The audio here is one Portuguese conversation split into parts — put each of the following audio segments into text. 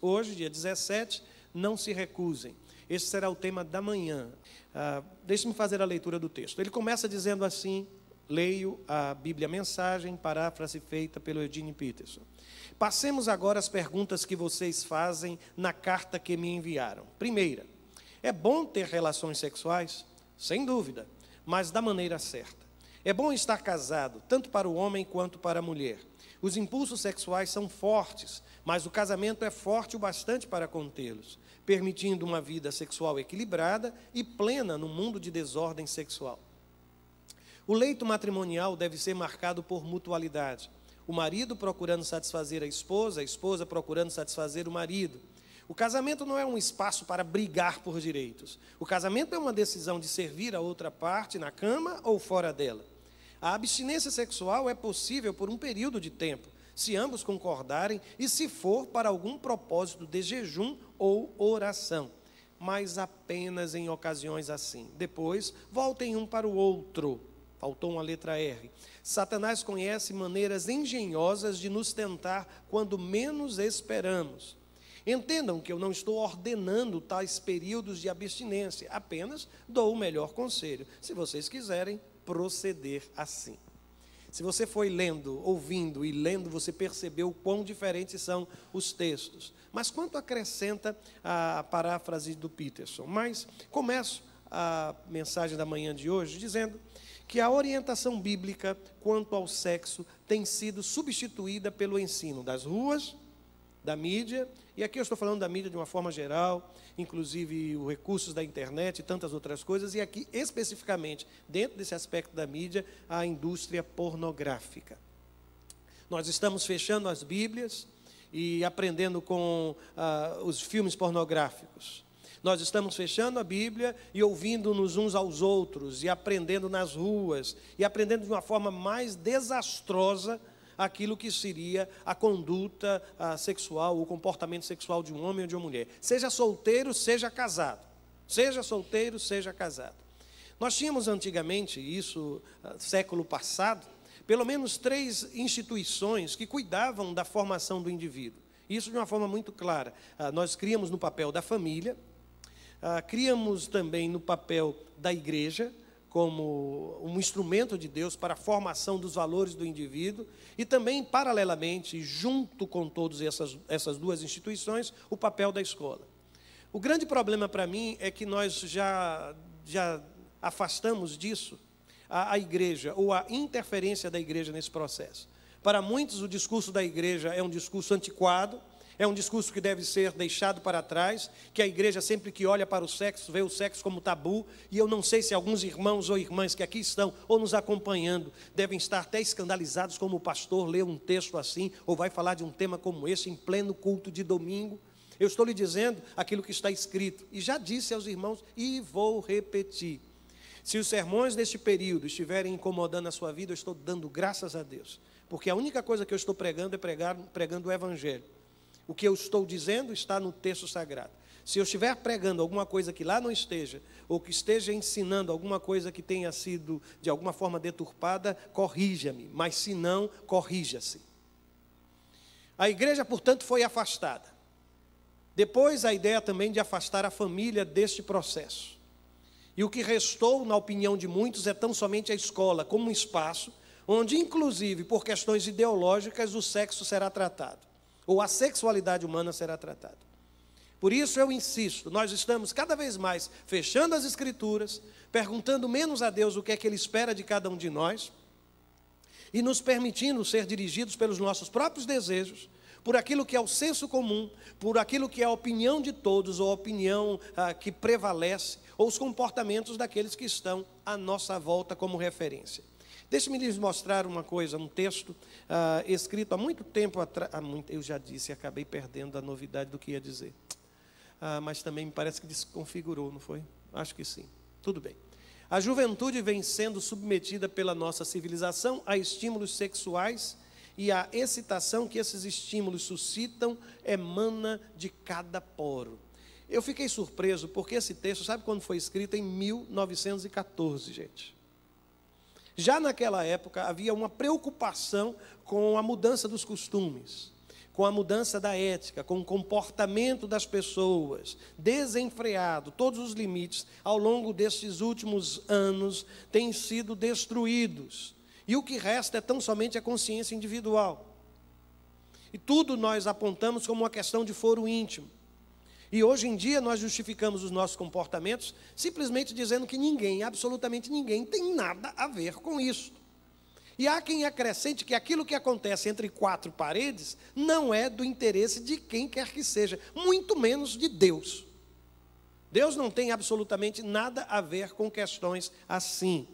Hoje, dia 17, não se recusem. Esse será o tema da manhã. Deixe-me fazer a leitura do texto. Ele começa dizendo assim, leio a Bíblia Mensagem, paráfrase feita pelo Eugene Peterson. Passemos agora às perguntas que vocês fazem na carta que me enviaram. Primeira, é bom ter relações sexuais? Sem dúvida, mas da maneira certa. É bom estar casado, tanto para o homem quanto para a mulher. Os impulsos sexuais são fortes, mas o casamento é forte o bastante para contê-los, permitindo uma vida sexual equilibrada e plena no mundo de desordem sexual. O leito matrimonial deve ser marcado por mutualidade. O marido procurando satisfazer a esposa procurando satisfazer o marido. O casamento não é um espaço para brigar por direitos. O casamento é uma decisão de servir a outra parte na cama ou fora dela. A abstinência sexual é possível por um período de tempo, se ambos concordarem e se for para algum propósito de jejum ou oração, mas apenas em ocasiões assim. Depois, voltem um para o outro. Faltou uma letra R. Satanás conhece maneiras engenhosas de nos tentar quando menos esperamos. Entendam que eu não estou ordenando tais períodos de abstinência, apenas dou o melhor conselho, se vocês quiserem proceder assim. Se você foi lendo, ouvindo e lendo, você percebeu quão diferentes são os textos. Mas quanto acrescenta a paráfrase do Peterson? Mas começo a mensagem da manhã de hoje dizendo que a orientação bíblica quanto ao sexo tem sido substituída pelo ensino das ruas, da mídia, e aqui eu estou falando da mídia de uma forma geral, inclusive os recursos da internet e tantas outras coisas, e aqui especificamente, dentro desse aspecto da mídia, a indústria pornográfica. Nós estamos fechando as Bíblias e aprendendo com os filmes pornográficos. Nós estamos fechando a Bíblia e ouvindo-nos uns aos outros, e aprendendo nas ruas, e aprendendo de uma forma mais desastrosa aquilo que seria a conduta sexual, o comportamento sexual de um homem ou de uma mulher. Seja solteiro, seja casado. Seja solteiro, seja casado. Nós tínhamos antigamente, isso século passado, pelo menos 3 instituições que cuidavam da formação do indivíduo. Isso de uma forma muito clara. Nós criamos no papel da família, criamos também no papel da igreja, como um instrumento de Deus para a formação dos valores do indivíduo, e também, paralelamente, junto com todas essas 2 instituições, o papel da escola. O grande problema para mim é que nós já afastamos disso a igreja, ou a interferência da igreja nesse processo. Para muitos, o discurso da igreja é um discurso antiquado, é um discurso que deve ser deixado para trás, que a igreja sempre que olha para o sexo, vê o sexo como tabu, e eu não sei se alguns irmãos ou irmãs que aqui estão, ou nos acompanhando, devem estar até escandalizados como o pastor lê um texto assim, ou vai falar de um tema como esse, em pleno culto de domingo. Eu estou lhe dizendo aquilo que está escrito, e já disse aos irmãos, e vou repetir. Se os sermões deste período estiverem incomodando a sua vida, eu estou dando graças a Deus, porque a única coisa que eu estou pregando é pregando o Evangelho. O que eu estou dizendo está no texto sagrado. Se eu estiver pregando alguma coisa que lá não esteja, ou que esteja ensinando alguma coisa que tenha sido de alguma forma deturpada, corrija-me, mas se não, corrija-se. A igreja, portanto, foi afastada. Depois, a ideia também de afastar a família deste processo. E o que restou, na opinião de muitos, é tão somente a escola, como um espaço onde, inclusive, por questões ideológicas, o sexo será tratado, ou a sexualidade humana será tratada. Por isso eu insisto, nós estamos cada vez mais fechando as Escrituras, perguntando menos a Deus o que é que Ele espera de cada um de nós, e nos permitindo ser dirigidos pelos nossos próprios desejos, por aquilo que é o senso comum, por aquilo que é a opinião de todos, ou a opinião que prevalece, ou os comportamentos daqueles que estão à nossa volta como referência. Deixe-me lhes mostrar uma coisa, um texto escrito há muito tempo atrás. Eu já disse e acabei perdendo a novidade do que ia dizer. Mas também me parece que desconfigurou, não foi? Acho que sim. Tudo bem. A juventude vem sendo submetida pela nossa civilização a estímulos sexuais, e a excitação que esses estímulos suscitam emana de cada poro. Eu fiquei surpreso porque esse texto, sabe quando foi escrito? Em 1914, gente. Já naquela época havia uma preocupação com a mudança dos costumes, com a mudança da ética, com o comportamento das pessoas, desenfreado, todos os limites, ao longo destes últimos anos, têm sido destruídos. E o que resta é tão somente a consciência individual. E tudo nós apontamos como uma questão de foro íntimo. E hoje em dia nós justificamos os nossos comportamentos simplesmente dizendo que ninguém, absolutamente ninguém, tem nada a ver com isso. E há quem acrescente que aquilo que acontece entre quatro paredes não é do interesse de quem quer que seja, muito menos de Deus. Deus não tem absolutamente nada a ver com questões assim.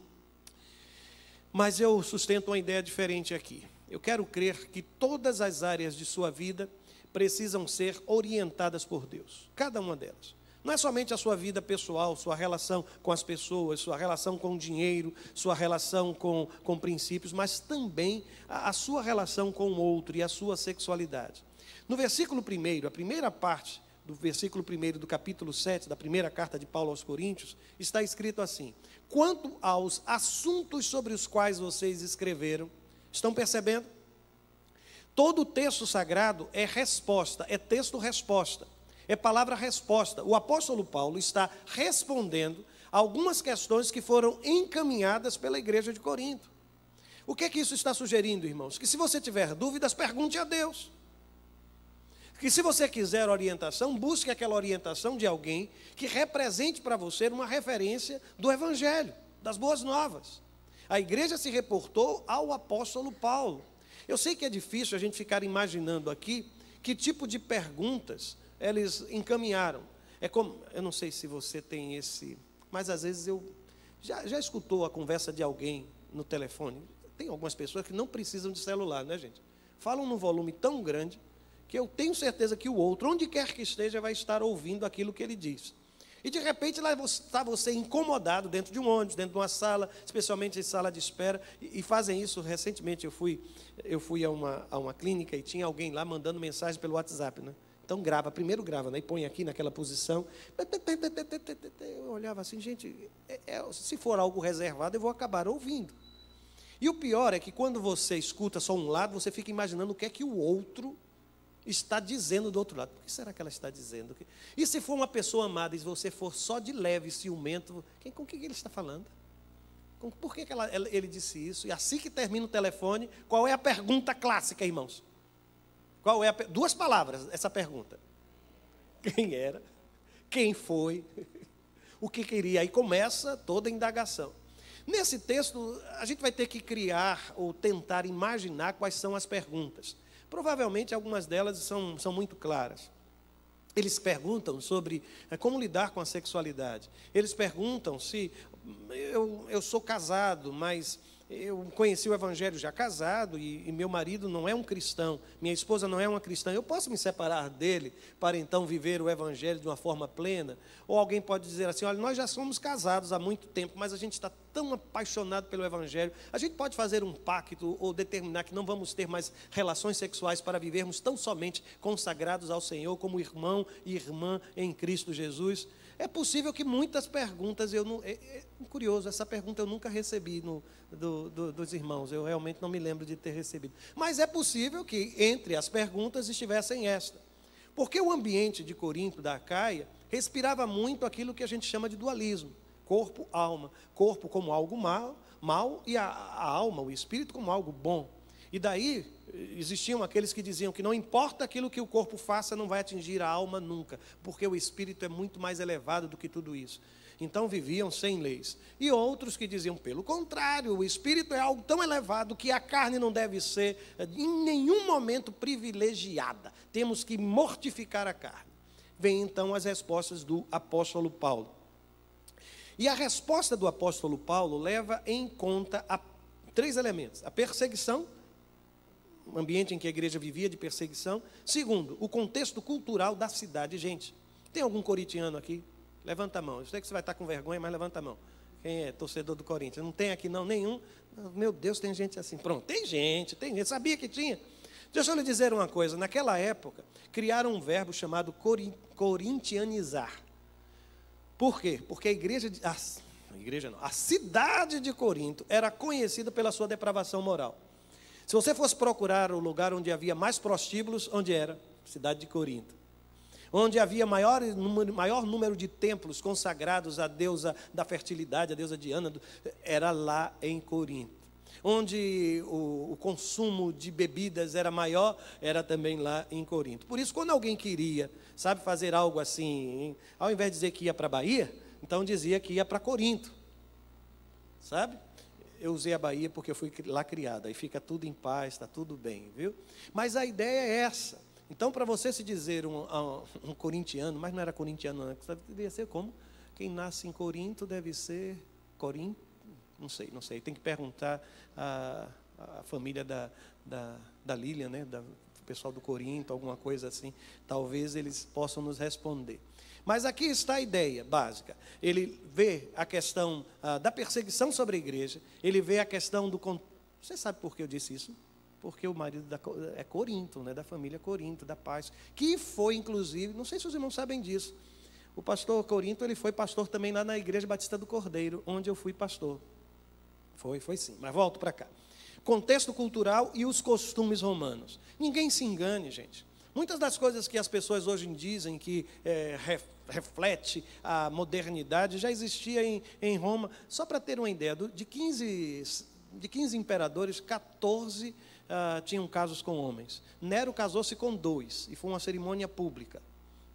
Mas eu sustento uma ideia diferente aqui. Eu quero crer que todas as áreas de sua vida precisam ser orientadas por Deus, cada uma delas. Não é somente a sua vida pessoal, sua relação com as pessoas, sua relação com o dinheiro, sua relação com princípios, mas também a sua relação com o outro e a sua sexualidade. No versículo 1, a primeira parte do versículo 1 do capítulo 7, da primeira carta de Paulo aos Coríntios, está escrito assim: quanto aos assuntos sobre os quais vocês escreveram, estão percebendo? Todo o texto sagrado é resposta, é texto-resposta. É palavra-resposta. O apóstolo Paulo está respondendo a algumas questões que foram encaminhadas pela igreja de Corinto. O que é que isso está sugerindo, irmãos? Que se você tiver dúvidas, pergunte a Deus. Que se você quiser orientação, busque aquela orientação de alguém que represente para você uma referência do Evangelho, das boas novas. A igreja se reportou ao apóstolo Paulo. Eu sei que é difícil a gente ficar imaginando aqui que tipo de perguntas eles encaminharam. É como, eu não sei se você tem esse, mas às vezes eu já escutou a conversa de alguém no telefone. Tem algumas pessoas que não precisam de celular, né, gente? Falam num volume tão grande que eu tenho certeza que o outro, onde quer que esteja, vai estar ouvindo aquilo que ele diz. E de repente lá está você incomodado dentro de um ônibus, dentro de uma sala, especialmente em sala de espera, e fazem isso recentemente. Eu fui a uma clínica e tinha alguém lá mandando mensagem pelo WhatsApp, né? Então primeiro grava, né? E põe aqui naquela posição. Eu olhava assim, gente, se for algo reservado, eu vou acabar ouvindo. E o pior é que quando você escuta só um lado, você fica imaginando o que é que o outro está dizendo do outro lado. O que será que ela está dizendo? E se for uma pessoa amada e você for só de leve ciumento, com quem ele está falando? Por que ele disse isso? E assim que termina o telefone, qual é a pergunta clássica, irmãos? Duas palavras, essa pergunta. Quem era? Quem foi? O que queria? Aí começa toda a indagação. Nesse texto, a gente vai ter que criar ou tentar imaginar quais são as perguntas. Provavelmente algumas delas são muito claras. Eles perguntam sobre como lidar com a sexualidade. Eles perguntam se eu sou casado, mas eu conheci o Evangelho já casado e meu marido não é um cristão, minha esposa não é uma cristã, eu posso me separar dele para então viver o Evangelho de uma forma plena? Ou alguém pode dizer assim, olha, nós já somos casados há muito tempo, mas a gente está tão apaixonado pelo Evangelho, a gente pode fazer um pacto ou determinar que não vamos ter mais relações sexuais para vivermos tão somente consagrados ao Senhor como irmão e irmã em Cristo Jesus? É possível que muitas perguntas, curioso, essa pergunta eu nunca recebi dos irmãos, eu realmente não me lembro de ter recebido. Mas é possível que entre as perguntas estivessem esta. Porque o ambiente de Corinto, da Acaia, respirava muito aquilo que a gente chama de dualismo. Corpo-alma. Corpo como algo mal e a alma, o espírito como algo bom. E daí existiam aqueles que diziam que não importa aquilo que o corpo faça, não vai atingir a alma nunca, porque o espírito é muito mais elevado do que tudo isso. Então viviam sem leis. E outros que diziam, pelo contrário, o espírito é algo tão elevado que a carne não deve ser em nenhum momento privilegiada. Temos que mortificar a carne. Vêm então as respostas do apóstolo Paulo. E a resposta do apóstolo Paulo leva em conta três elementos: a perseguição, o ambiente em que a igreja vivia de perseguição. Segundo, o contexto cultural da cidade. Gente, tem algum corintiano aqui? Levanta a mão. Eu sei que você vai estar com vergonha, mas levanta a mão. Quem é torcedor do Corinthians? Não tem aqui não nenhum? Meu Deus, tem gente assim. Pronto, tem gente. Sabia que tinha? Deixa eu lhe dizer uma coisa. Naquela época, criaram um verbo chamado corintianizar. Por quê? Porque a cidade de Corinto era conhecida pela sua depravação moral. Se você fosse procurar o lugar onde havia mais prostíbulos, onde era? Cidade de Corinto. Onde havia maior número de templos consagrados à deusa da fertilidade, a deusa Diana, era lá em Corinto. Onde o consumo de bebidas era maior, era também lá em Corinto. Por isso, quando alguém queria, sabe, fazer algo assim, ao invés de dizer que ia para a Bahia, então dizia que ia para Corinto, sabe? Eu usei a Bahia porque eu fui lá criado, aí fica tudo em paz, está tudo bem, viu? Mas a ideia é essa. Então, para você se dizer um corintiano, mas não era corintiano, não, devia ser como? Quem nasce em Corinto deve ser Corinto. Não sei. Tem que perguntar à família da Lilian, né? Do pessoal do Corinto, alguma coisa assim. Talvez eles possam nos responder. Mas aqui está a ideia básica. Ele vê a questão da perseguição sobre a igreja. Ele vê a questão do... Você sabe por que eu disse isso? Porque o marido é Corinto, né? Da família Corinto, da paz. Que foi, inclusive, não sei se os irmãos sabem disso. O pastor Corinto, ele foi pastor também lá na Igreja Batista do Cordeiro, onde eu fui pastor. Foi sim, mas volto para cá. Contexto cultural e os costumes romanos. Ninguém se engane, gente. Muitas das coisas que as pessoas hoje dizem que reflete a modernidade já existia em Roma. Só para ter uma ideia, de 15 imperadores, 14 tinham casos com homens. Nero casou-se com 2 e foi uma cerimônia pública.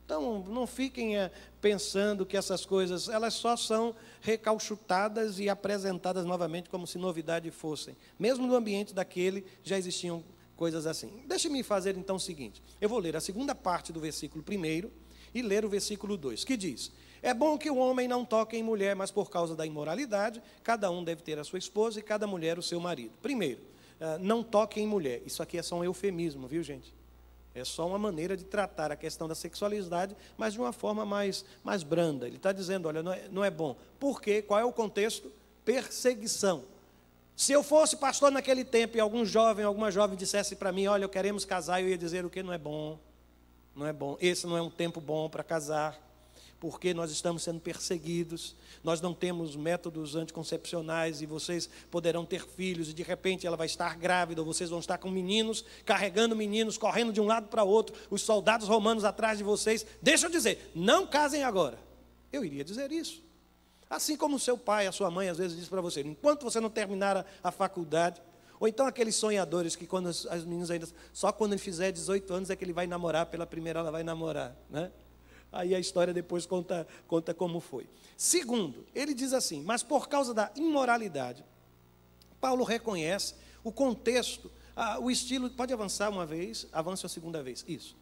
Então, não fiquem pensando que essas coisas, elas só são recalchutadas e apresentadas novamente como se novidade fossem. Mesmo no ambiente daquele, já existiam coisas assim. Deixe-me fazer, então, o seguinte. Eu vou ler a segunda parte do versículo 1 e ler o versículo 2, que diz: é bom que o homem não toque em mulher, mas por causa da imoralidade, cada um deve ter a sua esposa e cada mulher o seu marido. Primeiro, não toque em mulher. Isso aqui é só um eufemismo, viu, gente? É só uma maneira de tratar a questão da sexualidade, mas de uma forma mais branda. Ele está dizendo, olha, não é bom. Por quê? Qual é o contexto? Perseguição. Se eu fosse pastor naquele tempo e alguma jovem dissesse para mim, olha, queremos casar, eu ia dizer o quê? Não é bom. Não é bom. Esse não é um tempo bom para casar, porque nós estamos sendo perseguidos, nós não temos métodos anticoncepcionais e vocês poderão ter filhos e de repente ela vai estar grávida, ou vocês vão estar com meninos, carregando meninos, correndo de um lado para o outro, os soldados romanos atrás de vocês. Deixa eu dizer, não casem agora. Eu iria dizer isso. Assim como o seu pai, a sua mãe, às vezes diz para você, enquanto você não terminar a faculdade, ou então aqueles sonhadores que quando as meninas ainda, só quando ele fizer 18 anos é que ele vai namorar, pela primeira ela vai namorar, né? Aí a história depois conta como foi. Segundo, ele diz assim, mas por causa da imoralidade, Paulo reconhece o contexto, o estilo, pode avançar uma vez, avance a segunda vez, isso.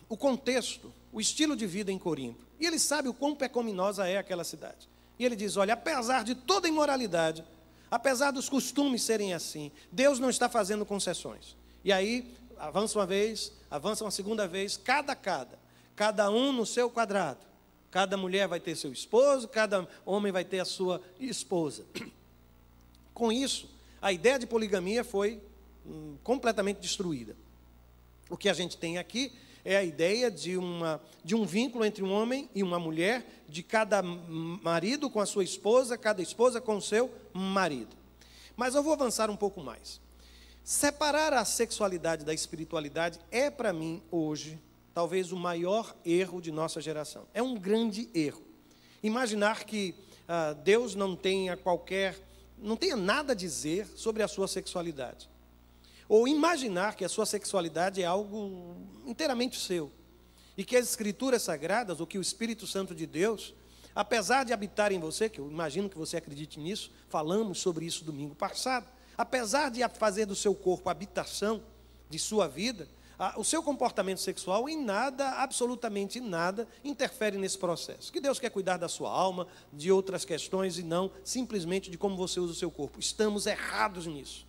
O contexto, o estilo de vida em Corinto. E ele sabe o quão pecaminosa é aquela cidade. E ele diz, olha, apesar de toda imoralidade, apesar dos costumes serem assim, Deus não está fazendo concessões. E aí, avança uma vez, avança uma segunda vez, cada um no seu quadrado. Cada mulher vai ter seu esposo, cada homem vai ter a sua esposa. Com isso, a ideia de poligamia foi completamente destruída. O que a gente tem aqui é a ideia de um vínculo entre um homem e uma mulher, de cada marido com a sua esposa, cada esposa com o seu marido. Mas eu vou avançar um pouco mais. Separar a sexualidade da espiritualidade é, para mim, hoje, talvez o maior erro de nossa geração. É um grande erro. Imaginar que Deus não tenha nada a dizer sobre a sua sexualidade. Ou imaginar que a sua sexualidade é algo inteiramente seu. E que as Escrituras Sagradas, ou que o Espírito Santo de Deus, apesar de habitar em você, que eu imagino que você acredite nisso, falamos sobre isso domingo passado, apesar de fazer do seu corpo a habitação de sua vida, o seu comportamento sexual em nada, absolutamente nada, interfere nesse processo. Que Deus quer cuidar da sua alma, de outras questões, e não simplesmente de como você usa o seu corpo. Estamos errados nisso.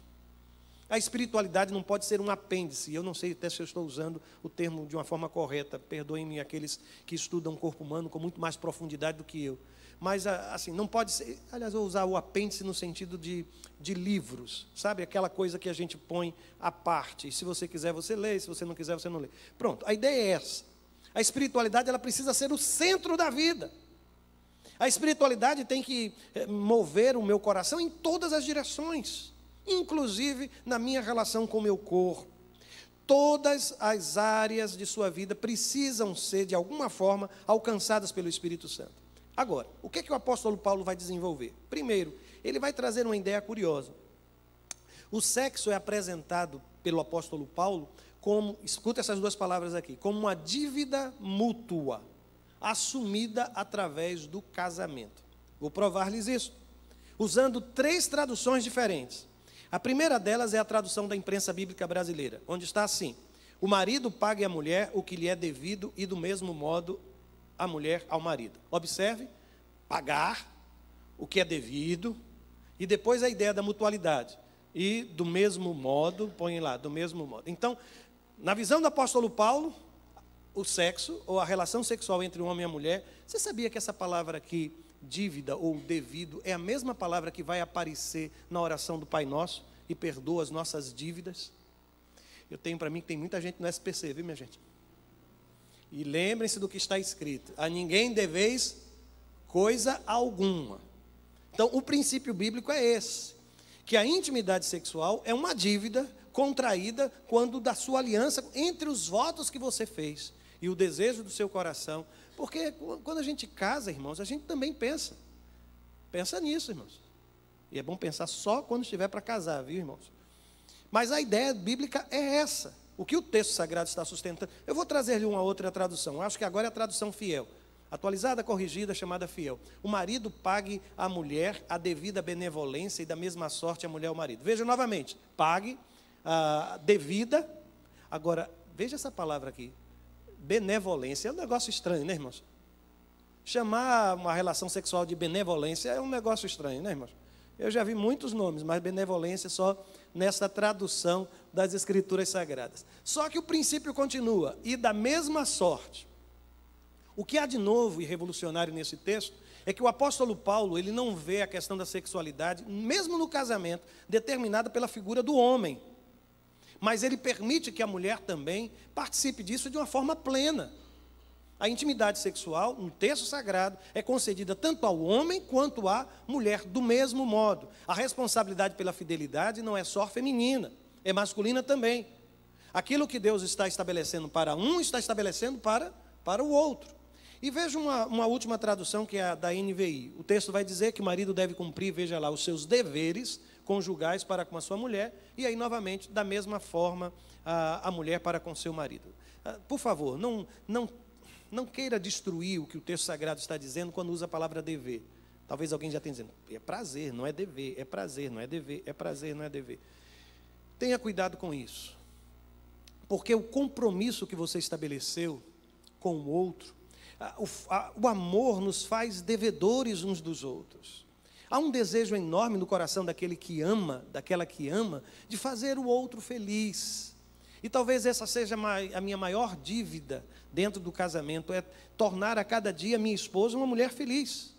A espiritualidade não pode ser um apêndice. Eu não sei até se eu estou usando o termo de uma forma correta. Perdoem-me aqueles que estudam o corpo humano com muito mais profundidade do que eu. Mas, assim, não pode ser... Aliás, eu vou usar o apêndice no sentido de livros. Sabe? Aquela coisa que a gente põe à parte. E se você quiser, você lê. E se você não quiser, você não lê. Pronto, a ideia é essa. A espiritualidade, ela precisa ser o centro da vida. A espiritualidade tem que mover o meu coração em todas as direções. inclusive na minha relação com o meu corpo. Todas as áreas de sua vida precisam ser, de alguma forma, alcançadas pelo Espírito Santo. Agora, o que é que o apóstolo Paulo vai desenvolver? Primeiro, ele vai trazer uma ideia curiosa. O sexo é apresentado pelo apóstolo Paulo como, escuta essas duas palavras aqui, como uma dívida mútua, assumida através do casamento. Vou provar-lhes isso, usando 3 traduções diferentes. A primeira delas é a tradução da imprensa bíblica brasileira, onde está assim: o marido pague à mulher o que lhe é devido e do mesmo modo a mulher ao marido. Observe, pagar o que é devido e depois a ideia da mutualidade. E do mesmo modo, põe lá, do mesmo modo. Então, na visão do apóstolo Paulo, o sexo, ou a relação sexual entre o homem e a mulher, você sabia que essa palavra aqui, dívida ou devido, é a mesma palavra que vai aparecer na oração do Pai Nosso, e perdoa as nossas dívidas? Eu tenho para mim que tem muita gente no SPC, viu, minha gente? E lembrem-se do que está escrito: a ninguém deveis coisa alguma. Então, o princípio bíblico é esse, que a intimidade sexual é uma dívida contraída quando da sua aliança, entre os votos que você fez e o desejo do seu coração. Porque quando a gente casa, irmãos, a gente também pensa nisso, irmãos. E é bom pensar só quando estiver para casar, viu, irmãos? Mas a ideia bíblica é essa, o que o texto sagrado está sustentando. Eu vou trazer-lhe uma outra tradução, acho que agora é a tradução fiel, atualizada, corrigida, chamada fiel. O marido pague à mulher a devida benevolência e da mesma sorte a mulher ao marido. Veja novamente, pague a devida. Agora, veja essa palavra aqui, benevolência. É um negócio estranho, né, irmãos? Chamar uma relação sexual de benevolência é um negócio estranho, né, irmãos? Eu já vi muitos nomes, mas benevolência só nessa tradução das Escrituras Sagradas. Só que o princípio continua, e da mesma sorte. O que há de novo e revolucionário nesse texto é que o apóstolo Paulo, ele não vê a questão da sexualidade, mesmo no casamento, determinada pela figura do homem. Mas ele permite que a mulher também participe disso de uma forma plena. A intimidade sexual, no texto sagrado, é concedida tanto ao homem quanto à mulher, do mesmo modo. A responsabilidade pela fidelidade não é só feminina, é masculina também. Aquilo que Deus está estabelecendo para um, está estabelecendo para o outro. E veja uma última tradução, que é a da NVI. O texto vai dizer que o marido deve cumprir, veja lá, os seus deveres conjugais para com a sua mulher, e aí, novamente, da mesma forma, a mulher para com seu marido. Por favor, não queira destruir o que o texto sagrado está dizendo quando usa a palavra dever. Talvez alguém já tenha dizendo, é prazer, não é dever, é prazer, não é dever, é prazer, não é dever. Tenha cuidado com isso, porque o compromisso que você estabeleceu com o outro, o amor nos faz devedores uns dos outros. Há um desejo enorme no coração daquele que ama, daquela que ama, de fazer o outro feliz. E talvez essa seja a minha maior dívida dentro do casamento, é tornar a cada dia minha esposa uma mulher feliz.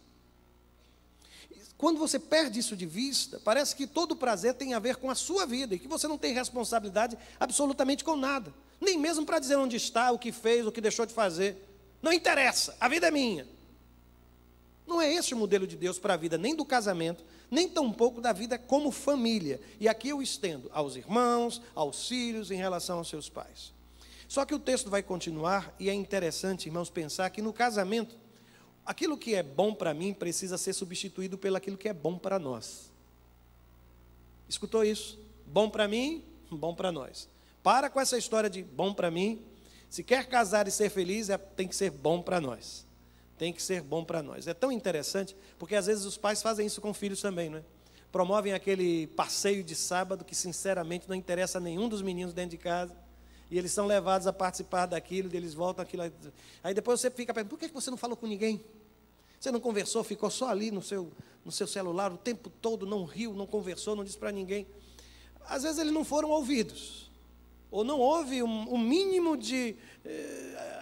Quando você perde isso de vista, parece que todo prazer tem a ver com a sua vida, e que você não tem responsabilidade absolutamente com nada, nem mesmo para dizer onde está, o que fez, o que deixou de fazer. Não interessa, a vida é minha. Não é esse o modelo de Deus para a vida, nem do casamento, nem tampouco da vida como família. E aqui eu estendo aos irmãos, aos filhos, em relação aos seus pais. Só que o texto vai continuar, e é interessante, irmãos, pensar que no casamento, aquilo que é bom para mim precisa ser substituído pelo aquilo que é bom para nós. Escutou isso? Bom para mim, bom para nós. Para com essa história de bom para mim. Se quer casar e ser feliz, tem que ser bom para nós. Tem que ser bom para nós. É tão interessante, porque às vezes os pais fazem isso com filhos também, não é? Promovem aquele passeio de sábado que, sinceramente, não interessa a nenhum dos meninos dentro de casa. E eles são levados a participar daquilo, eles voltam aquilo. Aí depois você fica perguntando, por que você não falou com ninguém? Você não conversou, ficou só ali no seu celular o tempo todo, não riu, não conversou, não disse para ninguém. Às vezes eles não foram ouvidos. Ou não houve um mínimo de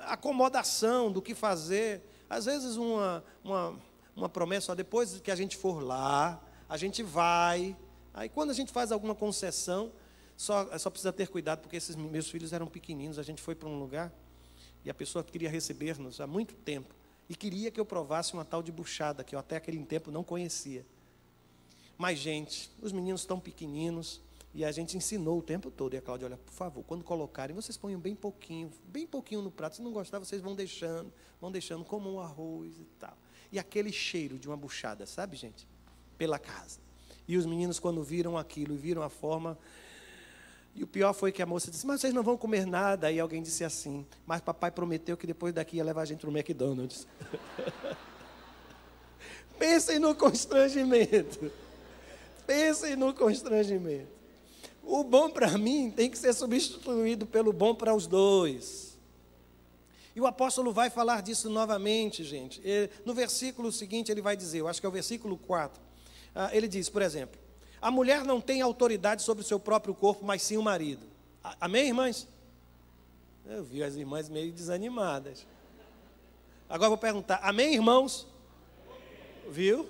acomodação do que fazer. Às vezes uma promessa, ó, depois que a gente for lá, a gente vai. Aí quando a gente faz alguma concessão, só precisa ter cuidado, porque esses meus filhos eram pequeninos, a gente foi para um lugar, e a pessoa queria receber-nos há muito tempo, e queria que eu provasse uma tal de buchada, que eu até aquele tempo não conhecia. Mas, gente, os meninos estão pequeninos e a gente ensinou o tempo todo. E a Cláudia, olha, por favor, quando colocarem, vocês ponham bem pouquinho no prato. Se não gostar, vocês vão deixando como um arroz e tal. E aquele cheiro de uma buchada, sabe, gente? Pela casa. E os meninos, quando viram aquilo, viram a forma... E o pior foi que a moça disse, mas vocês não vão comer nada. Aí alguém disse assim, mas papai prometeu que depois daqui ia levar a gente no McDonald's. Pensem no constrangimento. Pensem no constrangimento. O bom para mim tem que ser substituído pelo bom para os dois. E o apóstolo vai falar disso novamente, gente. No versículo seguinte ele vai dizer, eu acho que é o versículo 4. Ele diz, por exemplo, a mulher não tem autoridade sobre o seu próprio corpo, mas sim o marido. Amém, irmãs? Eu vi as irmãs meio desanimadas. Agora eu vou perguntar, amém, irmãos? Viu?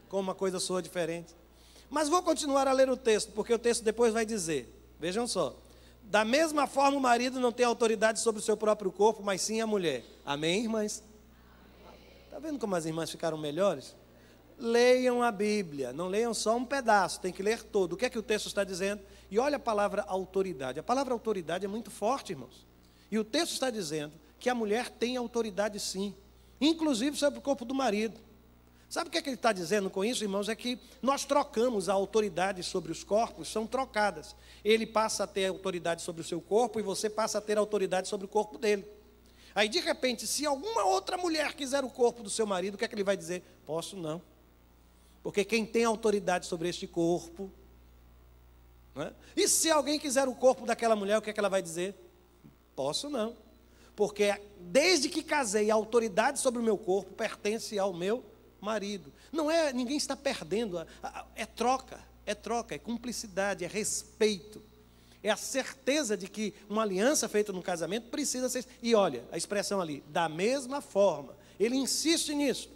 Como uma coisa soa diferente. Mas vou continuar a ler o texto, porque o texto depois vai dizer, vejam só, da mesma forma o marido não tem autoridade sobre o seu próprio corpo, mas sim a mulher. Amém, irmãs? Está vendo como as irmãs ficaram melhores? Leiam a Bíblia, não leiam só um pedaço, tem que ler todo. O que é que o texto está dizendo? E olha a palavra autoridade. A palavra autoridade é muito forte, irmãos. E o texto está dizendo que a mulher tem autoridade sim, inclusive sobre o corpo do marido. Sabe o que é que ele está dizendo com isso, irmãos? É que nós trocamos a autoridade sobre os corpos, são trocadas. Ele passa a ter autoridade sobre o seu corpo e você passa a ter autoridade sobre o corpo dele. Aí, de repente, se alguma outra mulher quiser o corpo do seu marido, o que é que ele vai dizer? Posso não. Porque quem tem autoridade sobre este corpo... Não é? E se alguém quiser o corpo daquela mulher, o que é que ela vai dizer? Posso não. Porque desde que casei, a autoridade sobre o meu corpo pertence ao meu marido. Não é, ninguém está perdendo, é troca, é cumplicidade, é respeito. É a certeza de que uma aliança feita no casamento precisa ser... E olha, a expressão ali, da mesma forma. Ele insiste nisso,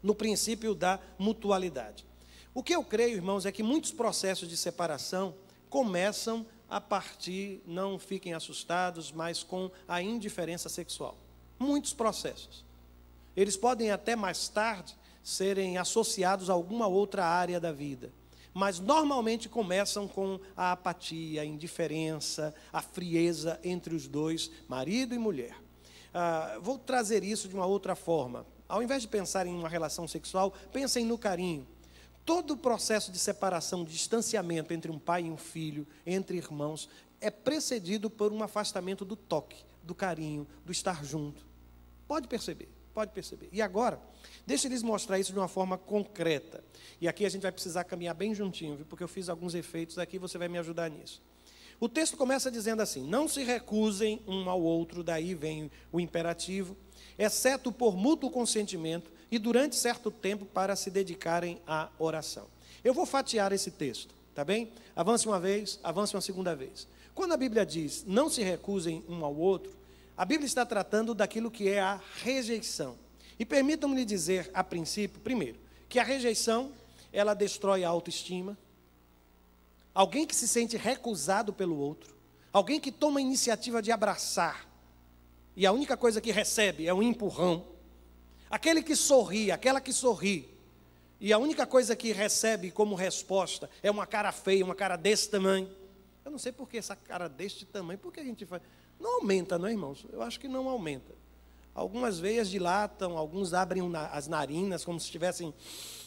no princípio da mutualidade. O que eu creio, irmãos, é que muitos processos de separação começam a partir, não fiquem assustados, mas com a indiferença sexual. Muitos processos. Eles podem até mais tarde serem associados a alguma outra área da vida. Mas normalmente começam com a apatia, a indiferença, a frieza entre os dois, marido e mulher. Vou trazer isso de uma outra forma. Ao invés de pensar em uma relação sexual, pensem no carinho. Todo o processo de separação, de distanciamento entre um pai e um filho, entre irmãos, é precedido por um afastamento do toque, do carinho, do estar junto. Pode perceber. E agora, deixa eles mostrar isso de uma forma concreta. E aqui a gente vai precisar caminhar bem juntinho, viu? Porque eu fiz alguns efeitos aqui, você vai me ajudar nisso. O texto começa dizendo assim, não se recusem um ao outro, daí vem o imperativo, exceto por mútuo consentimento e durante certo tempo para se dedicarem à oração. Eu vou fatiar esse texto, tá bem? Avance uma vez, avance uma segunda vez. Quando a Bíblia diz, não se recusem um ao outro, a Bíblia está tratando daquilo que é a rejeição. E permitam-me dizer, a princípio, primeiro, que a rejeição, ela destrói a autoestima. Alguém que se sente recusado pelo outro, alguém que toma a iniciativa de abraçar, e a única coisa que recebe é um empurrão. Aquele que sorri, aquela que sorri, e a única coisa que recebe como resposta é uma cara feia, uma cara desse tamanho. Eu não sei por que essa cara deste tamanho, por que a gente faz... Não aumenta, não é, irmãos? Eu acho que não aumenta. Algumas veias dilatam, alguns abrem as narinas como se estivessem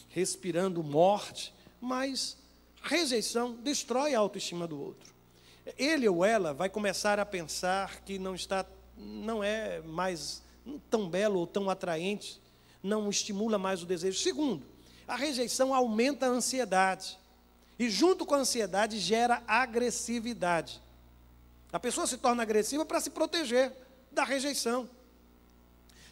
respirando morte, mas a rejeição destrói a autoestima do outro. Ele ou ela vai começar a pensar que não é mais tão belo ou tão atraente, não estimula mais o desejo. Segundo, a rejeição aumenta a ansiedade. E junto com a ansiedade gera agressividade. A pessoa se torna agressiva para se proteger da rejeição.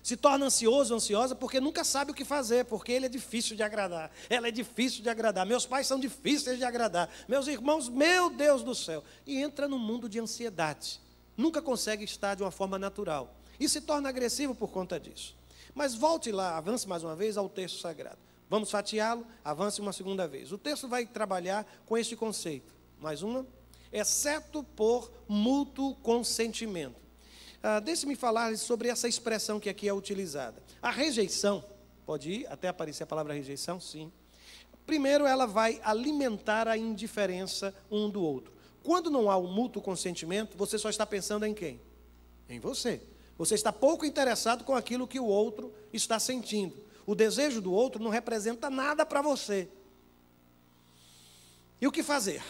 Se torna ansioso, ansiosa, porque nunca sabe o que fazer, porque ele é difícil de agradar, ela é difícil de agradar, meus pais são difíceis de agradar, meus irmãos, meu Deus do céu. E entra num mundo de ansiedade. Nunca consegue estar de uma forma natural. E se torna agressivo por conta disso. Mas volte lá, avance mais uma vez ao texto sagrado. Vamos fatiá-lo, avance uma segunda vez. O texto vai trabalhar com este conceito. Mais uma. Exceto por mútuo consentimento. Deixe-me falar sobre essa expressão que aqui é utilizada. A rejeição, pode ir até aparecer a palavra rejeição? Sim. Primeiro, ela vai alimentar a indiferença um do outro. Quando não há um mútuo consentimento, você só está pensando em quem? Em você. Você está pouco interessado com aquilo que o outro está sentindo. O desejo do outro não representa nada para você. E o que fazer?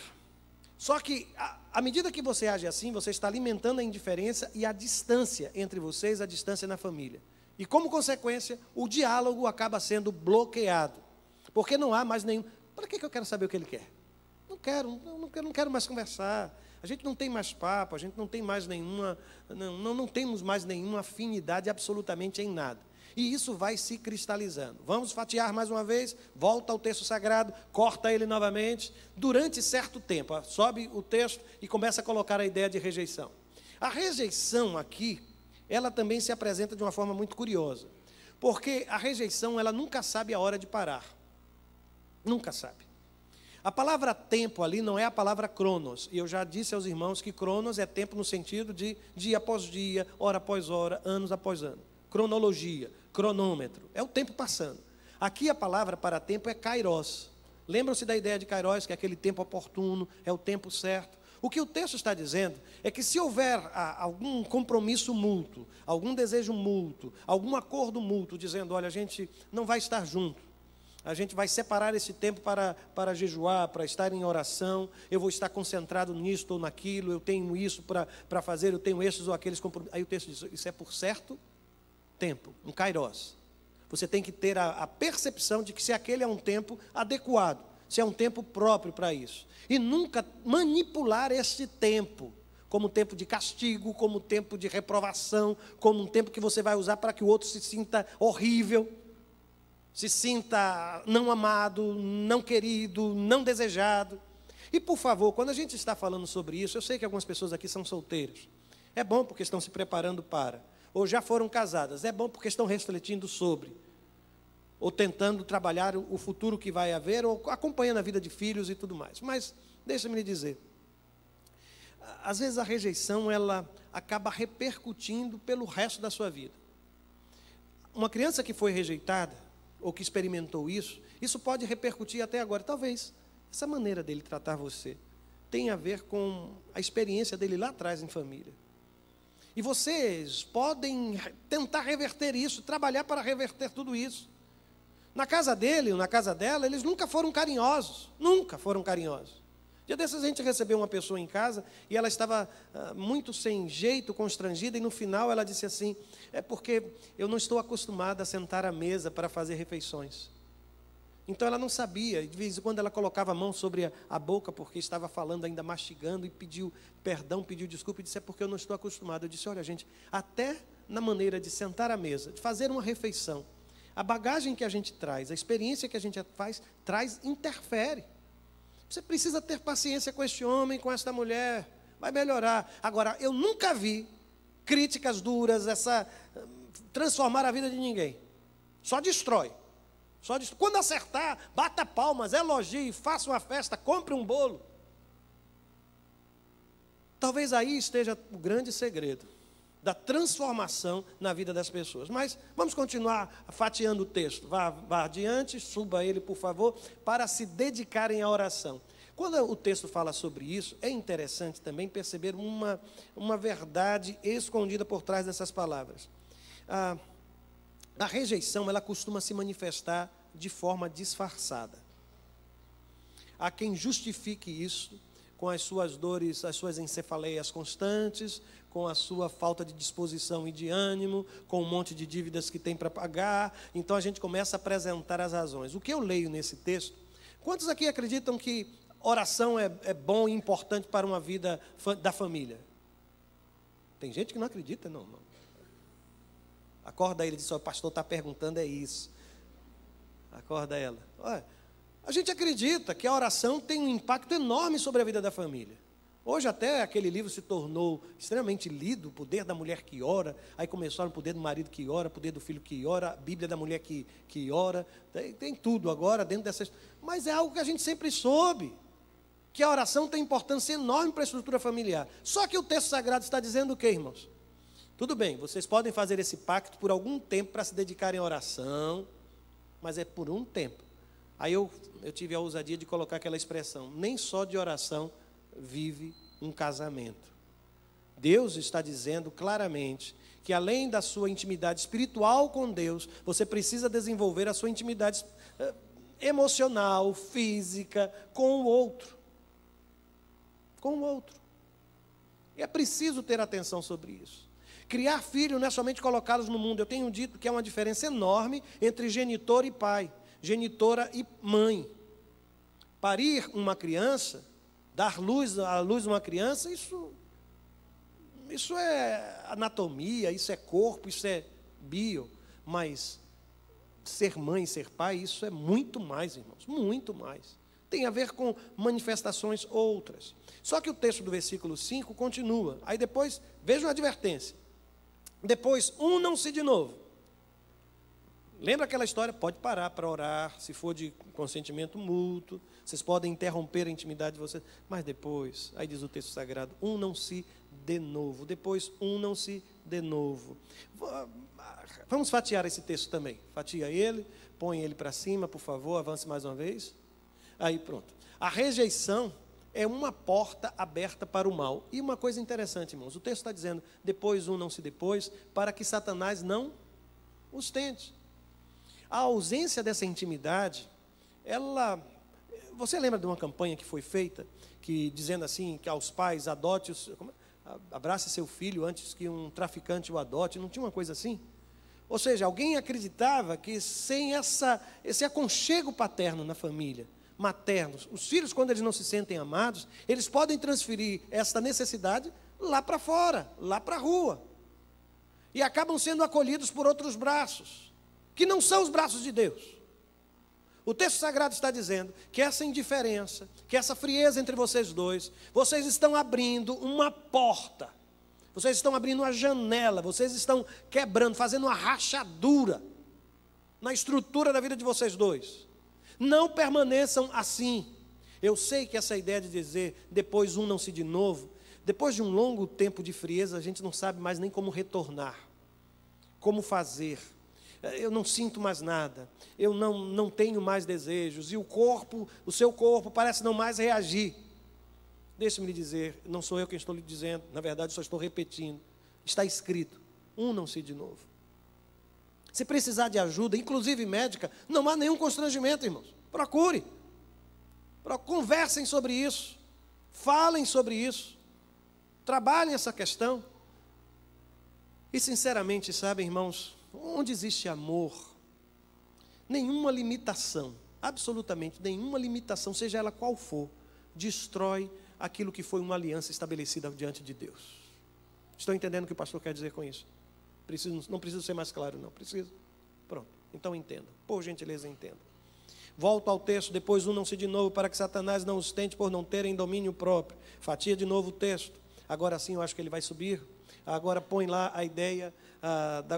Só que, à medida que você age assim, você está alimentando a indiferença e a distância entre vocês, a distância na família. E, como consequência, o diálogo acaba sendo bloqueado. Porque não há mais nenhum... Para que eu quero saber o que ele quer? Não quero mais conversar. A gente não tem mais papo, a gente não tem mais nenhuma... Não temos mais nenhuma afinidade absolutamente em nada. E isso vai se cristalizando. Vamos fatiar mais uma vez, volta ao texto sagrado, corta ele novamente. Durante certo tempo, sobe o texto e começa a colocar a ideia de rejeição. A rejeição aqui, ela também se apresenta de uma forma muito curiosa. Porque a rejeição, ela nunca sabe a hora de parar. Nunca sabe. A palavra tempo ali não é a palavra cronos. E eu já disse aos irmãos que cronos é tempo no sentido de dia após dia, hora após hora, anos após ano. Cronologia, cronômetro, é o tempo passando. Aqui a palavra para tempo é kairos. Lembram-se da ideia de kairos, que é aquele tempo oportuno, é o tempo certo. O que o texto está dizendo é que se houver algum compromisso mútuo, algum desejo mútuo, algum acordo mútuo, dizendo, olha, a gente não vai estar junto, a gente vai separar esse tempo para jejuar, para estar em oração, eu vou estar concentrado nisto ou naquilo, eu tenho isso para fazer, eu tenho esses ou aqueles compromissos. Aí o texto diz, isso é por certo tempo, um kairos. Você tem que ter a percepção de que se aquele é um tempo adequado, se é um tempo próprio para isso. E nunca manipular esse tempo como tempo de castigo, como tempo de reprovação, como um tempo que você vai usar para que o outro se sinta horrível, se sinta não amado, não querido, não desejado. E, por favor, quando a gente está falando sobre isso, eu sei que algumas pessoas aqui são solteiras. É bom porque estão se preparando para... ou já foram casadas, é bom porque estão refletindo sobre, ou tentando trabalhar o futuro que vai haver, ou acompanhando a vida de filhos e tudo mais. Mas, deixa-me lhe dizer, às vezes a rejeição, ela acaba repercutindo pelo resto da sua vida. Uma criança que foi rejeitada, ou que experimentou isso pode repercutir até agora. Talvez essa maneira dele tratar você tenha a ver com a experiência dele lá atrás em família. E vocês podem tentar reverter isso, trabalhar para reverter tudo isso. Na casa dele ou na casa dela, eles nunca foram carinhosos. Nunca foram carinhosos. Dia desses a gente recebeu uma pessoa em casa e ela estava muito sem jeito, constrangida, e no final ela disse assim, é porque eu não estou acostumada a sentar à mesa para fazer refeições. Então ela não sabia, de vez em quando ela colocava a mão sobre a boca, porque estava falando, ainda mastigando, e pediu perdão, pediu desculpa, e disse, é porque eu não estou acostumada. Eu disse, olha gente, até na maneira de sentar à mesa, de fazer uma refeição, a bagagem que a gente traz, a experiência que a gente faz, interfere. Você precisa ter paciência com este homem, com esta mulher, vai melhorar. Agora, eu nunca vi críticas duras, transformar a vida de ninguém. Só destrói. Quando acertar, bata palmas, elogie, faça uma festa, compre um bolo. Talvez aí esteja o grande segredo da transformação na vida das pessoas. Mas vamos continuar fatiando o texto. Vá adiante, suba ele, por favor, para se dedicarem à oração. Quando o texto fala sobre isso, é interessante também perceber uma verdade escondida por trás dessas palavras. A rejeição, ela costuma se manifestar de forma disfarçada. Há quem justifique isso com as suas dores, as suas encefaleias constantes, com a sua falta de disposição e de ânimo, com um monte de dívidas que tem para pagar. Então a gente começa a apresentar as razões. O que eu leio nesse texto, quantos aqui acreditam que oração é bom e importante para uma vida da família? Tem gente que não acredita, não. Acorda ele e diz, o pastor está perguntando, é isso. Acorda ela. Olha, a gente acredita que a oração tem um impacto enorme sobre a vida da família. Hoje até aquele livro se tornou extremamente lido, o poder da mulher que ora, aí começaram o poder do marido que ora, o poder do filho que ora, a Bíblia da mulher que ora, tem tudo agora dentro dessas... Mas é algo que a gente sempre soube, que a oração tem importância enorme para a estrutura familiar. Só que o texto sagrado está dizendo o quê, irmãos? Tudo bem, vocês podem fazer esse pacto por algum tempo para se dedicarem à oração, mas é por um tempo. Aí eu tive a ousadia de colocar aquela expressão: nem só de oração vive um casamento. Deus está dizendo claramente que além da sua intimidade espiritual com Deus, você precisa desenvolver a sua intimidade emocional, física, com o outro. Com o outro. E é preciso ter atenção sobre isso. Criar filho não é somente colocá-los no mundo. Eu tenho dito que há uma diferença enorme entre genitor e pai, genitora e mãe. Parir uma criança, dar luz à luz a uma criança, isso é anatomia, isso é corpo, isso é bio. Mas ser mãe, ser pai, isso é muito mais, irmãos, muito mais. Tem a ver com manifestações outras. Só que o texto do versículo 5 continua. Aí depois, vejam a advertência. Depois, unam-se de novo. Lembra aquela história? Pode parar para orar, se for de consentimento mútuo. Vocês podem interromper a intimidade de vocês. Mas depois, aí diz o texto sagrado, unam-se de novo. Depois, unam-se de novo. Vamos fatiar esse texto também. Fatia ele, põe ele para cima, por favor, avance mais uma vez. Aí pronto. A rejeição é uma porta aberta para o mal. E uma coisa interessante, irmãos, o texto está dizendo, depois unam-se depois, para que Satanás não os tente. A ausência dessa intimidade, você lembra de uma campanha que foi feita, que dizendo assim, que aos pais, abrace seu filho antes que um traficante o adote, não tinha uma coisa assim? Ou seja, alguém acreditava que sem esse aconchego paterno na família, maternos, os filhos, quando eles não se sentem amados, eles podem transferir essa necessidade lá para fora, lá para a rua, e acabam sendo acolhidos por outros braços, que não são os braços de Deus. O texto sagrado está dizendo que essa indiferença, que essa frieza entre vocês dois, vocês estão abrindo uma porta, vocês estão abrindo uma janela, vocês estão quebrando, fazendo uma rachadura na estrutura da vida de vocês dois. Não permaneçam assim. Eu sei que essa ideia de dizer, depois unam-se de novo, depois de um longo tempo de frieza, a gente não sabe mais nem como retornar, como fazer. Eu não sinto mais nada, eu não tenho mais desejos, e o seu corpo parece não mais reagir. Deixe-me lhe dizer, não sou eu quem estou lhe dizendo, na verdade só estou repetindo. Está escrito, unam-se de novo. Se precisar de ajuda, inclusive médica, não há nenhum constrangimento, irmãos. Procure. Conversem sobre isso. Falem sobre isso. Trabalhem essa questão. E sinceramente, sabem, irmãos, onde existe amor, nenhuma limitação, absolutamente nenhuma limitação, seja ela qual for, destrói aquilo que foi uma aliança estabelecida diante de Deus. Estão entendendo o que o pastor quer dizer com isso? Não preciso ser mais claro, não. Preciso? Pronto. Então entenda. Por gentileza, entenda. Volto ao texto. Depois unam-se de novo para que Satanás não os tente por não terem domínio próprio. Fatia de novo o texto. Agora sim eu acho que ele vai subir. Agora põe lá a ideia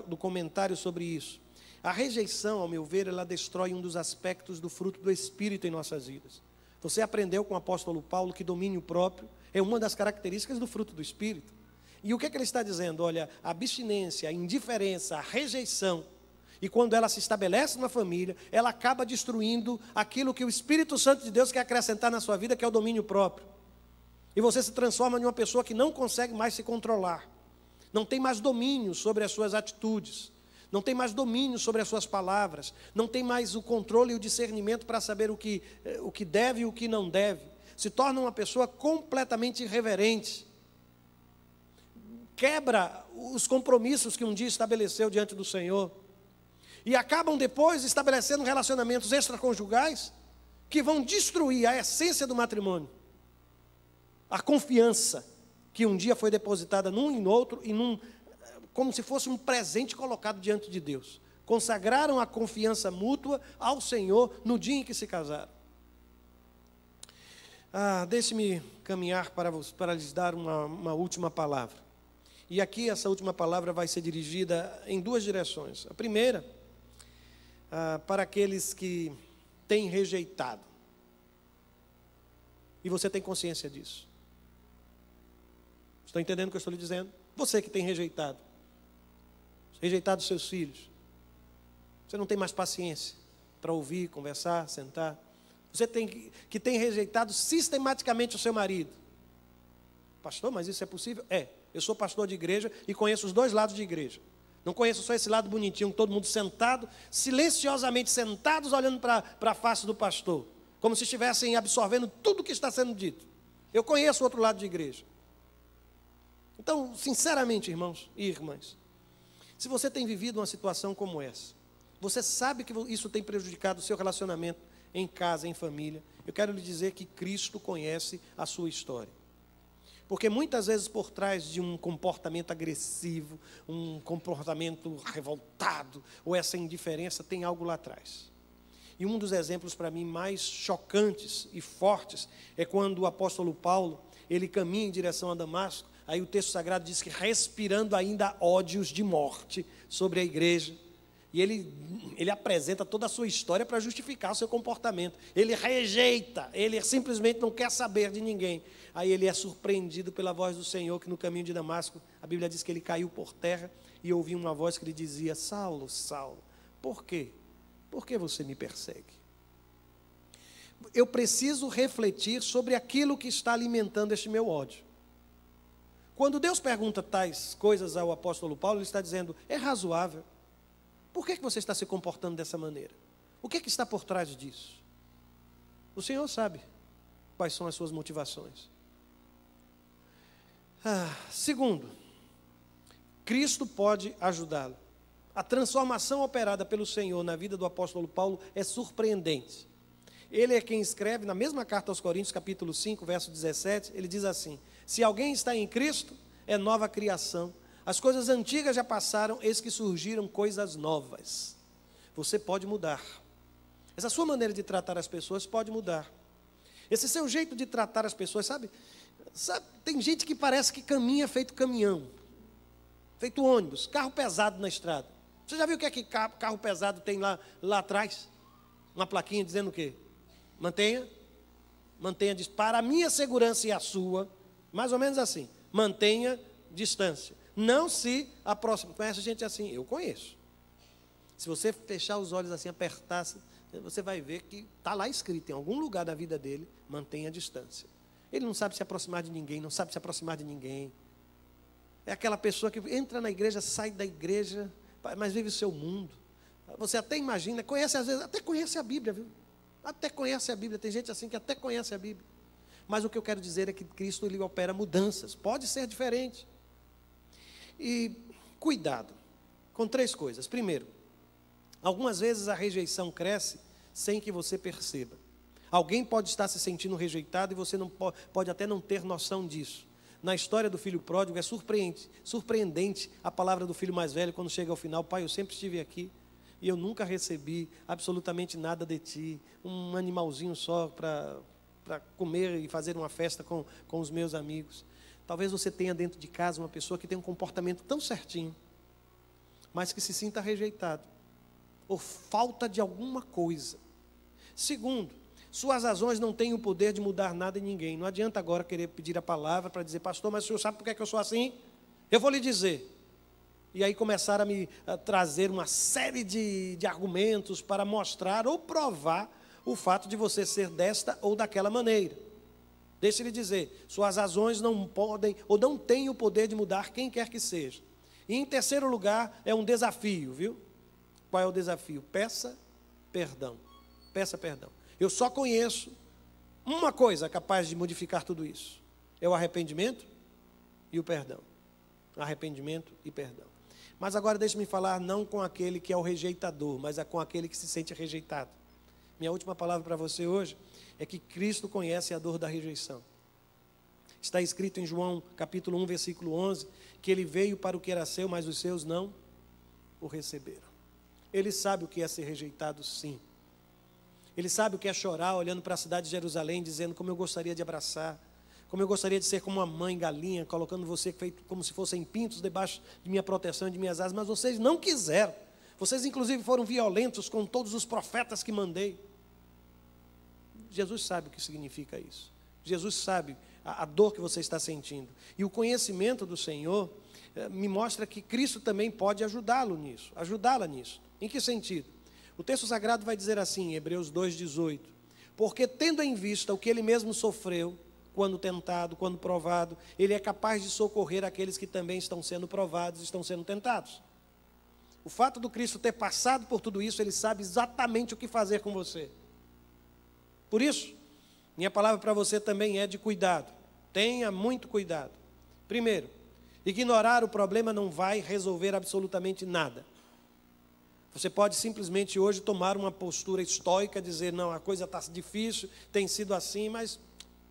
do comentário sobre isso. A rejeição, ao meu ver, ela destrói um dos aspectos do fruto do Espírito em nossas vidas. Você aprendeu com o apóstolo Paulo que domínio próprio é uma das características do fruto do Espírito. E o que ele está dizendo? Olha, a abstinência, a indiferença, a rejeição, e quando ela se estabelece na família, ela acaba destruindo aquilo que o Espírito Santo de Deus quer acrescentar na sua vida, que é o domínio próprio. E você se transforma em uma pessoa que não consegue mais se controlar, não tem mais domínio sobre as suas atitudes, não tem mais domínio sobre as suas palavras, não tem mais o controle e o discernimento para saber o que deve e o que não deve. Se torna uma pessoa completamente irreverente. Quebra os compromissos que um dia estabeleceu diante do Senhor. E acabam depois estabelecendo relacionamentos extraconjugais que vão destruir a essência do matrimônio. A confiança que um dia foi depositada num e no outro, como se fosse um presente colocado diante de Deus. Consagraram a confiança mútua ao Senhor no dia em que se casaram. Deixe-me caminhar para lhes dar uma última palavra. E aqui essa última palavra vai ser dirigida em duas direções. A primeira, para aqueles que têm rejeitado. E você tem consciência disso. Estão entendendo o que eu estou lhe dizendo? Você que tem rejeitado seus filhos. Você não tem mais paciência. para ouvir, conversar, sentar. Você que tem rejeitado sistematicamente o seu marido. Pastor, mas isso é possível? É. Eu sou pastor de igreja e conheço os dois lados de igreja. Não conheço só esse lado bonitinho, todo mundo sentado, silenciosamente sentados, olhando para a face do pastor, como se estivessem absorvendo tudo que está sendo dito. Eu conheço o outro lado de igreja. Então, sinceramente, irmãos e irmãs, se você tem vivido uma situação como essa, você sabe que isso tem prejudicado o seu relacionamento em casa, em família, eu quero lhe dizer que Cristo conhece a sua história. Porque muitas vezes por trás de um comportamento agressivo, um comportamento revoltado, ou essa indiferença, tem algo lá atrás. E um dos exemplos para mim mais chocantes e fortes é quando o apóstolo Paulo, ele caminha em direção a Damasco, aí o texto sagrado diz que respirando ainda ódios de morte sobre a igreja. E ele apresenta toda a sua história para justificar o seu comportamento. Ele rejeita, ele simplesmente não quer saber de ninguém. Aí ele é surpreendido pela voz do Senhor, que no caminho de Damasco, a Bíblia diz que ele caiu por terra e ouviu uma voz que lhe dizia: Saulo, Saulo, por quê? Por que você me persegue? Eu preciso refletir sobre aquilo que está alimentando este meu ódio. Quando Deus pergunta tais coisas ao apóstolo Paulo, ele está dizendo: é razoável. Por que você está se comportando dessa maneira? O que está por trás disso? O Senhor sabe quais são as suas motivações. Segundo, Cristo pode ajudá-lo. A transformação operada pelo Senhor na vida do apóstolo Paulo é surpreendente. Ele é quem escreve, na mesma carta aos Coríntios, capítulo 5, verso 17, ele diz assim: se alguém está em Cristo, é nova criação. As coisas antigas já passaram, eis que surgiram coisas novas. Você pode mudar. Essa sua maneira de tratar as pessoas pode mudar. Esse seu jeito de tratar as pessoas, sabe, tem gente que parece que caminha feito caminhão, feito ônibus, carro pesado na estrada. Você já viu o que é que carro pesado tem lá atrás? Uma plaquinha dizendo o quê? Mantenha, para a minha segurança e a sua, mais ou menos assim, mantenha distância. Não se aproxime. Conhece gente assim? Eu conheço. Se você fechar os olhos assim, apertar, você vai ver que está lá escrito, em algum lugar da vida dele, mantenha a distância. Ele não sabe se aproximar de ninguém, não sabe se aproximar de ninguém. É aquela pessoa que entra na igreja, sai da igreja, mas vive o seu mundo. Você até imagina, conhece às vezes, até conhece a Bíblia, viu? Até conhece a Bíblia, tem gente assim que até conhece a Bíblia. Mas o que eu quero dizer é que Cristo, ele opera mudanças, pode ser diferente. E cuidado com três coisas. Primeiro, algumas vezes a rejeição cresce sem que você perceba. Alguém pode estar se sentindo rejeitado e você não pode até não ter noção disso. Na história do filho pródigo é surpreendente a palavra do filho mais velho quando chega ao final: pai, eu sempre estive aqui e eu nunca recebi absolutamente nada de ti, um animalzinho só para comer e fazer uma festa com os meus amigos. Talvez você tenha dentro de casa uma pessoa que tem um comportamento tão certinho, mas que se sinta rejeitado, ou falta de alguma coisa. Segundo, suas razões não têm o poder de mudar nada em ninguém. Não adianta agora querer pedir a palavra para dizer: pastor, mas o senhor sabe por que eu sou assim? Eu vou lhe dizer. E aí começar a trazer uma série de argumentos para mostrar ou provar o fato de você ser desta ou daquela maneira. Deixe-lhe dizer, suas razões não podem ou não têm o poder de mudar quem quer que seja. E em terceiro lugar, é um desafio, viu? Qual é o desafio? Peça perdão. Peça perdão. Eu só conheço uma coisa capaz de modificar tudo isso: é o arrependimento e o perdão. Arrependimento e perdão. Mas agora deixe-me falar não com aquele que é o rejeitador, mas com aquele que se sente rejeitado. Minha última palavra para você hoje é que Cristo conhece a dor da rejeição. Está escrito em João capítulo 1, versículo 11, que ele veio para o que era seu, mas os seus não o receberam. Ele sabe o que é ser rejeitado, sim. Ele sabe o que é chorar olhando para a cidade de Jerusalém, dizendo: como eu gostaria de abraçar, como eu gostaria de ser como uma mãe galinha, colocando você feito como se fossem pintos debaixo de minha proteção e de minhas asas, mas vocês não quiseram. Vocês inclusive foram violentos com todos os profetas que mandei. Jesus sabe o que significa isso. Jesus sabe a dor que você está sentindo. E o conhecimento do Senhor me mostra que Cristo também pode ajudá-lo nisso, ajudá-la nisso. Em que sentido? O texto sagrado vai dizer assim, em Hebreus 2,18: porque tendo em vista o que ele mesmo sofreu, quando tentado, quando provado, ele é capaz de socorrer aqueles que também estão sendo provados, estão sendo tentados. O fato do Cristo ter passado por tudo isso, ele sabe exatamente o que fazer com você. Por isso, minha palavra para você também é de cuidado. Tenha muito cuidado. Primeiro, ignorar o problema não vai resolver absolutamente nada. Você pode simplesmente hoje tomar uma postura estoica, dizer, não, a coisa está difícil, tem sido assim, mas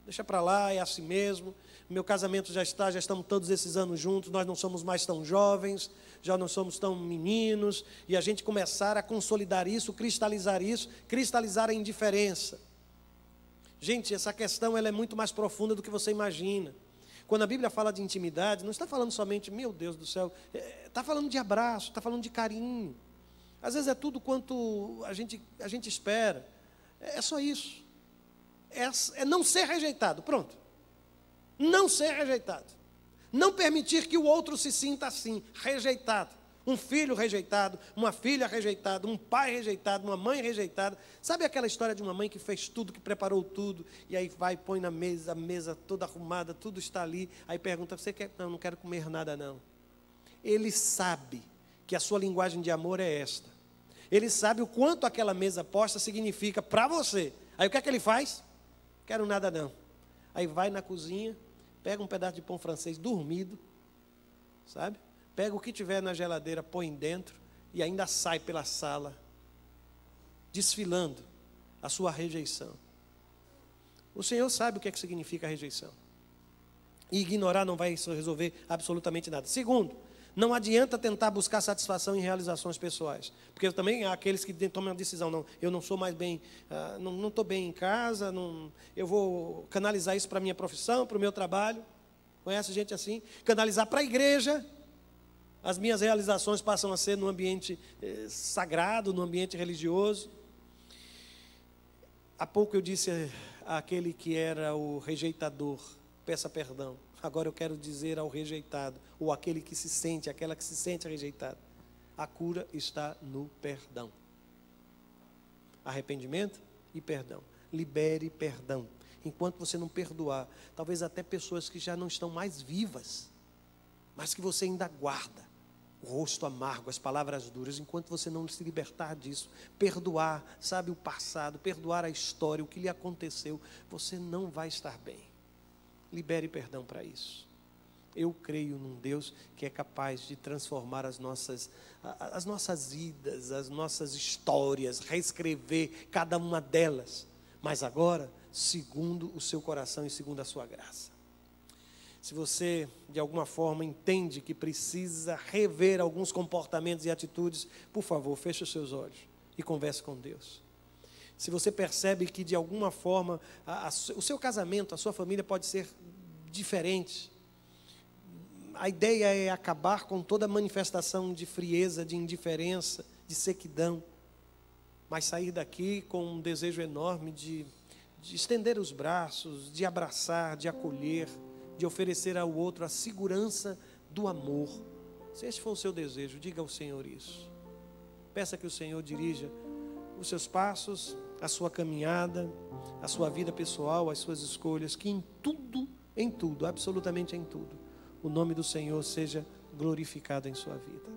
deixa para lá, é assim mesmo. Meu casamento já estamos todos esses anos juntos, nós não somos mais tão jovens, já não somos tão meninos, e a gente começar a consolidar isso, cristalizar a indiferença. Gente, essa questão ela é muito mais profunda do que você imagina. Quando a Bíblia fala de intimidade, não está falando somente, meu Deus do céu, está falando de abraço, está falando de carinho. Às vezes é tudo quanto a gente espera. É só isso. É não ser rejeitado, pronto. Não ser rejeitado. Não permitir que o outro se sinta assim, rejeitado. Um filho rejeitado, uma filha rejeitada, um pai rejeitado, uma mãe rejeitada. Sabe aquela história de uma mãe que fez tudo, que preparou tudo, e aí vai, põe na mesa, a mesa toda arrumada, tudo está ali, aí pergunta, você quer? Não, não quero comer nada não. Ele sabe que a sua linguagem de amor é esta. Ele sabe o quanto aquela mesa posta significa para você. Aí o que é que ele faz? Quero nada não. Aí vai na cozinha, pega um pedaço de pão francês dormido, sabe? Pega o que tiver na geladeira, põe dentro e ainda sai pela sala, desfilando a sua rejeição. O Senhor sabe o que é que significa a rejeição. E ignorar não vai resolver absolutamente nada. Segundo, não adianta tentar buscar satisfação em realizações pessoais. Porque também há aqueles que tomam a decisão, não, eu não sou mais bem, não estou bem em casa, eu vou canalizar isso para a minha profissão, para o meu trabalho. Conhece gente assim? Canalizar para a igreja. As minhas realizações passam a ser no ambiente sagrado, no ambiente religioso. Há pouco eu disse àquele que era o rejeitador, peça perdão. Agora eu quero dizer ao rejeitado, ou aquele que se sente, aquela que se sente rejeitada. A cura está no perdão. Arrependimento e perdão. Libere perdão. Enquanto você não perdoar, talvez até pessoas que já não estão mais vivas, mas que você ainda guarda. O rosto amargo, as palavras duras, enquanto você não se libertar disso, perdoar, sabe, o passado, perdoar a história, o que lhe aconteceu, você não vai estar bem. Libere perdão para isso. Eu creio num Deus que é capaz de transformar as nossas vidas, as nossas histórias, reescrever cada uma delas, mas agora, segundo o seu coração e segundo a sua graça. Se você, de alguma forma, entende que precisa rever alguns comportamentos e atitudes, por favor, feche os seus olhos e converse com Deus. Se você percebe que, de alguma forma, o seu casamento, a sua família pode ser diferente, a ideia é acabar com toda manifestação de frieza, de indiferença, de sequidão, mas sair daqui com um desejo enorme de estender os braços, de abraçar, de acolher, de oferecer ao outro a segurança do amor. Se este for o seu desejo, diga ao Senhor isso. Peça que o Senhor dirija os seus passos, a sua caminhada, a sua vida pessoal, as suas escolhas, que em tudo, absolutamente em tudo, o nome do Senhor seja glorificado em sua vida.